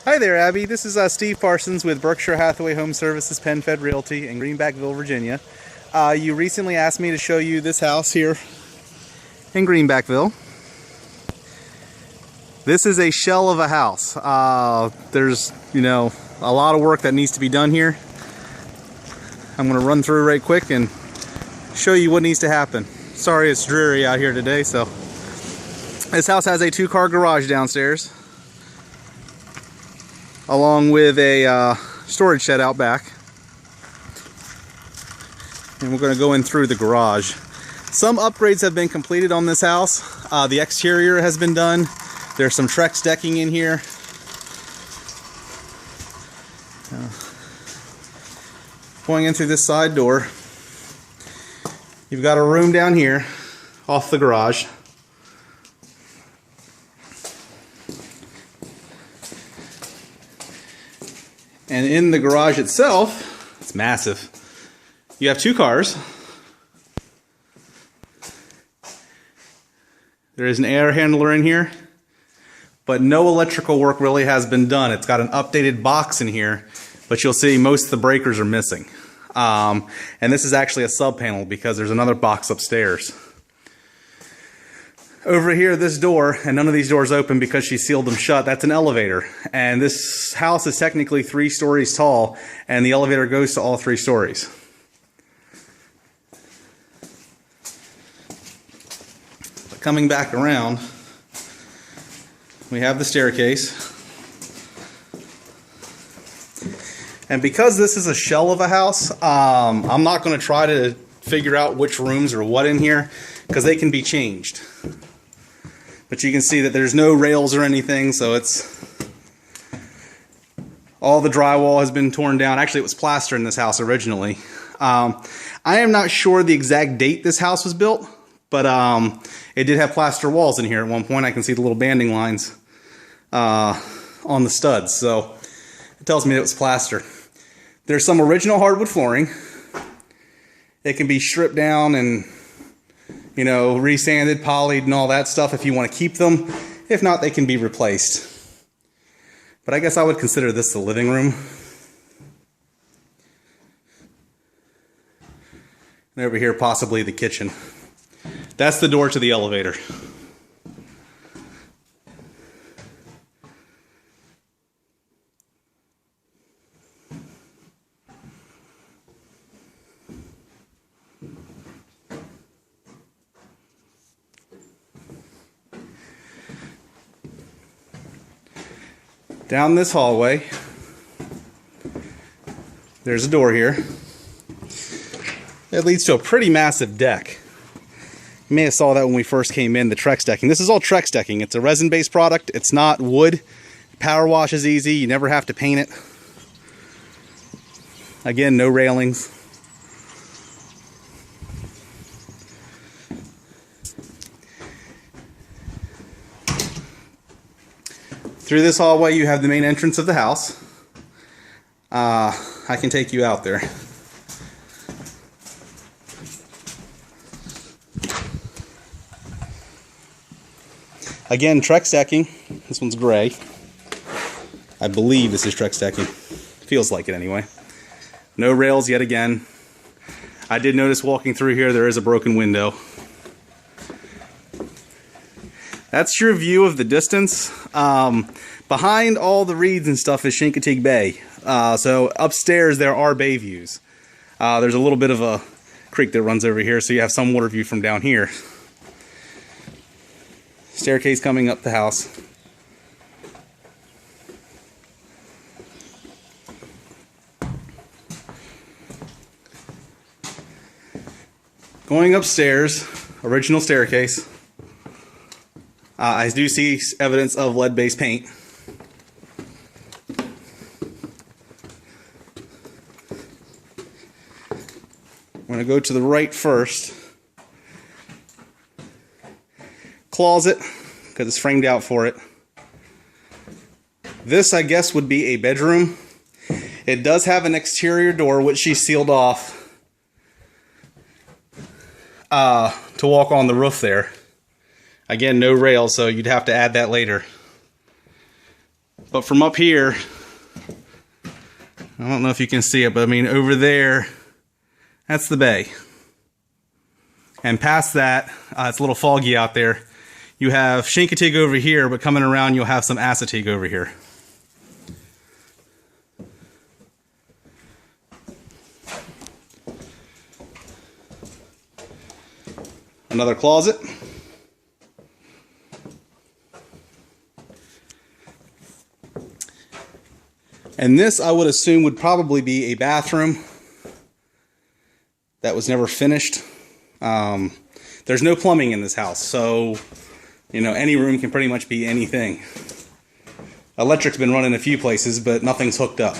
Hi there, Abby. This is Steve Parsons with Berkshire Hathaway Home Services PenFed Realty in Greenbackville, Virginia. You recently asked me to show you this house here in Greenbackville. This is a shell of a house. There's, a lot of work that needs to be done here. I'm going to run through right quick and show you what needs to happen. Sorry it's dreary out here today. So this house has a 2-car garage downstairs, along with a storage shed out back. And we're going to go in through the garage. Some upgrades have been completed on this house. The exterior has been done. There's some Trex decking in here. Going in through this side door, you've got a room down here off the garage. And in the garage itself, it's massive. You have 2 cars. There is an air handler in here, but no electrical work really has been done. It's got an updated box in here, but you'll see most of the breakers are missing. And this is actually a sub panel because there's another box upstairs. Over here, this door, and none of these doors open because she sealed them shut, that's an elevator. And this house is technically 3 stories tall, and the elevator goes to all 3 stories. But coming back around, we have the staircase. And because this is a shell of a house, I'm not going to try to figure out which rooms are what in here, because they can be changed. But you can see that there's no rails or anything, so all the drywall has been torn down. Actually, it was plaster in this house originally. I am not sure the exact date this house was built, but it did have plaster walls in here at one point. I can see the little banding lines on the studs, so it tells me it was plaster. There's some original hardwood flooring. It can be stripped down and resanded, polished, and all that stuff if you want to keep them. If not, they can be replaced. But I guess I would consider this the living room. And over here, possibly the kitchen. That's the door to the elevator. Down this hallway, there's a door here. It leads to a pretty massive deck. You may have saw that when we first came in, the Trex decking. This is all Trex decking. It's a resin-based product. It's not wood. Power wash is easy. You never have to paint it. Again, no railings. Through this hallway, you have the main entrance of the house. I can take you out there. Again, Trex decking. This one's gray. I believe this is Trex decking. Feels like it anyway. No rails yet again. I did notice walking through here there is a broken window. That's your view of the distance. Behind all the reeds and stuff is Chincoteague Bay. So upstairs there are bay views. There's a little bit of a creek that runs over here, so you have some water view from down here. Staircase coming up the house. Going upstairs, original staircase. I do see evidence of lead-based paint. I'm going to go to the right first. Closet, because it's framed out for it. This, I guess, would be a bedroom. It does have an exterior door, which she sealed off to walk on the roof there. Again, no rails, so you'd have to add that later. But from up here, I don't know if you can see it, but I mean over there, that's the bay. And past that, it's a little foggy out there. You have Chincoteague over here, but coming around you'll have some Assateague over here. Another closet. And this, I would assume, would probably be a bathroom that was never finished. There's no plumbing in this house, so, you know, any room can pretty much be anything. Electric's been running a few places, but nothing's hooked up.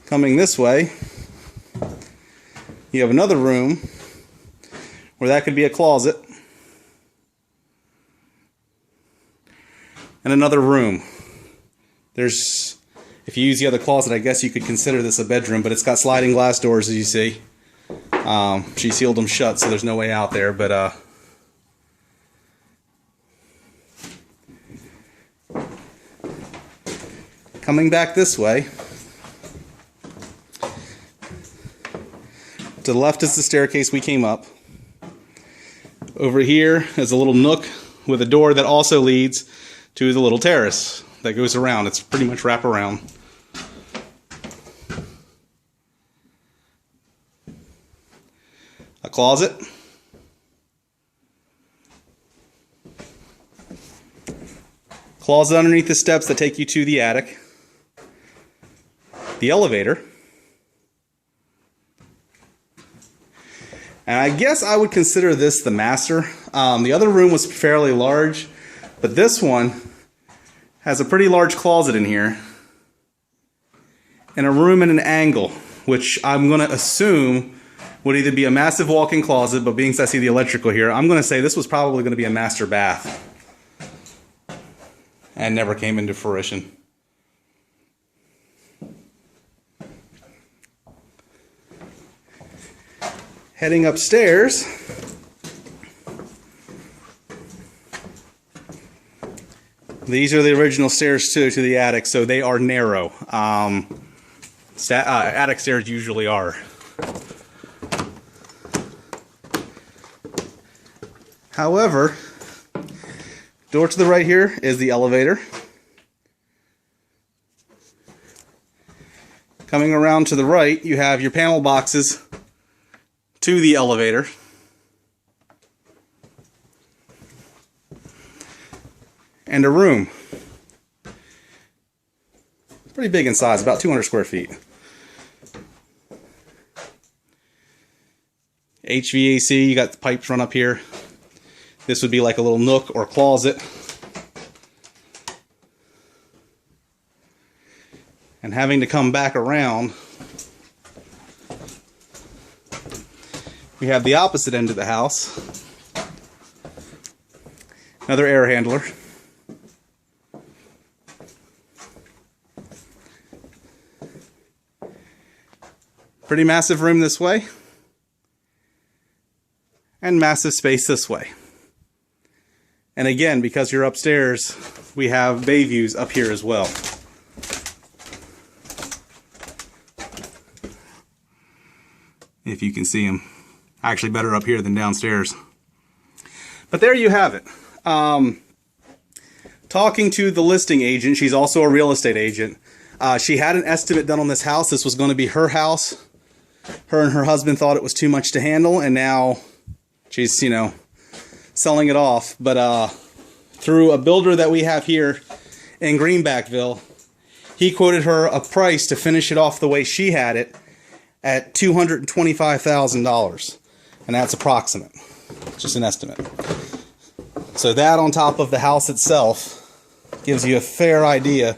Coming this way, you have another room where that could be a closet. And another room. There's, if you use the other closet, I guess you could consider this a bedroom, but it's got sliding glass doors, as you see. She sealed them shut, so there's no way out there, but coming back this way, to the left is the staircase we came up. Over here is a little nook with a door that also leads to the little terrace that goes around. It's pretty much wrap around. A closet. Closet underneath the steps that take you to the attic. The elevator. And I guess I would consider this the master. The other room was fairly large, but this one has a pretty large closet in here. And a room in an angle, which I'm going to assume would either be a massive walk-in closet, but being as I see the electrical here, I'm going to say this was probably going to be a master bath. And never came into fruition. Heading upstairs, these are the original stairs to the attic, so they are narrow. Attic stairs usually are. However, door to the right here is the elevator. Coming around to the right, you have your panel boxes to the elevator. And a room. Pretty big in size, about 200 square feet. HVAC, you got the pipes run up here. This would be like a little nook or closet. And having to come back around, we have the opposite end of the house. Another air handler. Pretty massive room this way. And massive space this way. And again, because you're upstairs, we have bay views up here as well. If you can see them. Actually better up here than downstairs. But there you have it. Talking to the listing agent, she's also a real estate agent. She had an estimate done on this house. This was going to be her house. Her and her husband thought it was too much to handle, and now she's, you know, selling it off. But through a builder that we have here in Greenbackville, he quoted her a price to finish it off the way she had it at $225,000. And that's approximate, just an estimate. So that on top of the house itself gives you a fair idea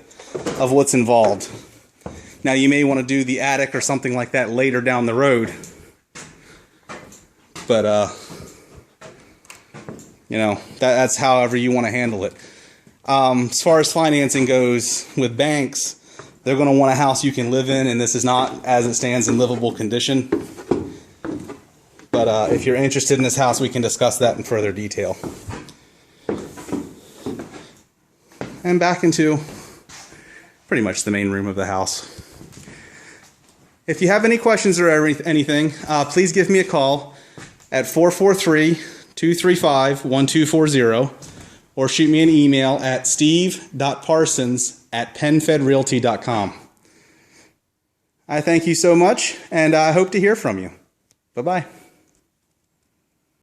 of what's involved. Now you may want to do the attic or something like that later down the road. But, you know, that's however you want to handle it. As far as financing goes with banks, they're going to want a house you can live in, and this is not, as it stands, in livable condition. But if you're interested in this house, we can discuss that in further detail. and back into pretty much the main room of the house. If you have any questions or anything, please give me a call at 443-235-1240 or shoot me an email at steve.parsons@penfedrealty.com. I thank you so much, and I hope to hear from you. Bye-bye.